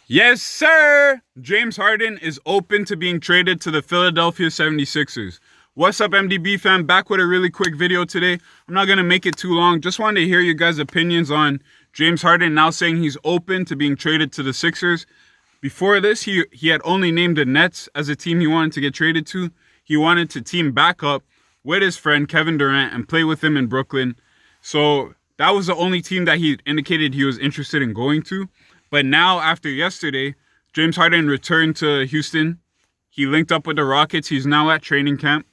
Yes, sir! James Harden is open to being traded to the Philadelphia 76ers. What's up, MDB fam? Back with a really quick video today. I'm not going to make it too long. Just wanted to hear you guys' opinions on James Harden now saying he's open to being traded to the Sixers. Before this, he had only named the Nets as a team he wanted to get traded to. He wanted to team back up with his friend Kevin Durant and play with him in Brooklyn. So that was the only team that he indicated he was interested in going to. But now, after yesterday, James Harden returned to Houston. He linked up with the Rockets. He's now at training camp.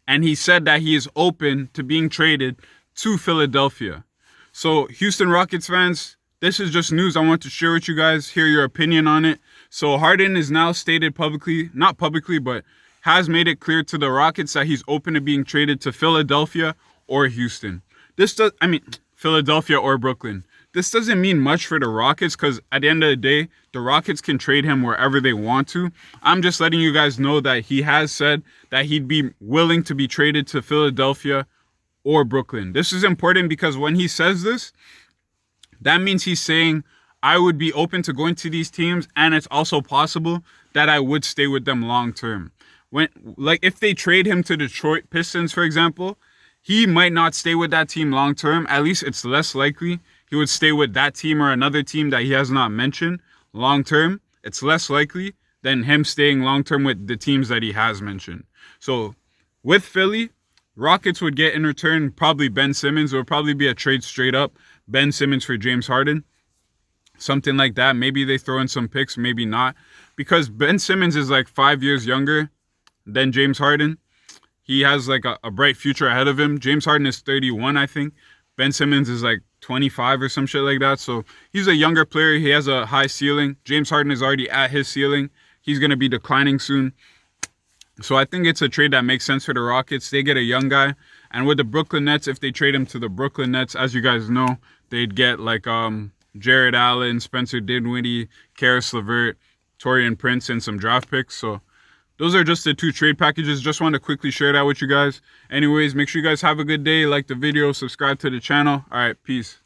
And he said that he is open to being traded to Philadelphia. So, Houston Rockets fans, this is just news I want to share with you guys, hear your opinion on it. So, Harden is now stated publicly, not publicly, but has made it clear to the Rockets that he's open to being traded to Philadelphia or Houston. Philadelphia or Brooklyn. This doesn't mean much for the Rockets because at the end of the day, the Rockets can trade him wherever they want to. I'm just letting you guys know that he has said that he'd be willing to be traded to Philadelphia or Brooklyn. This is important because when he says this, that means he's saying, I would be open to going to these teams, and it's also possible that I would stay with them long term. If they trade him to Detroit Pistons, for example, he might not stay with that team long term. At least it's less likely he would stay with that team or another team that he has not mentioned long term. It's less likely than him staying long term with the teams that he has mentioned. So with Philly, Rockets would get in return probably Ben Simmons. It would probably be a trade straight up. Ben Simmons for James Harden. Something like that. Maybe they throw in some picks, maybe not. Because Ben Simmons is like 5 years younger than James Harden. He has like a bright future ahead of him. James Harden is 31, I think. Ben Simmons is like 25 or some shit like that. So he's a younger player. He has a high ceiling. James Harden is already at his ceiling. He's going to be declining soon. So I think it's a trade that makes sense for the Rockets. They get a young guy. And with the Brooklyn Nets, if they trade him to the Brooklyn Nets, as you guys know, they'd get like Jared Allen, Spencer Dinwiddie, Karis LeVert, Taurean Prince, and some draft picks. So those are just the two trade packages. Just want to quickly share that with you guys. Anyways, make sure you guys have a good day. Like the video, subscribe to the channel. All right, peace.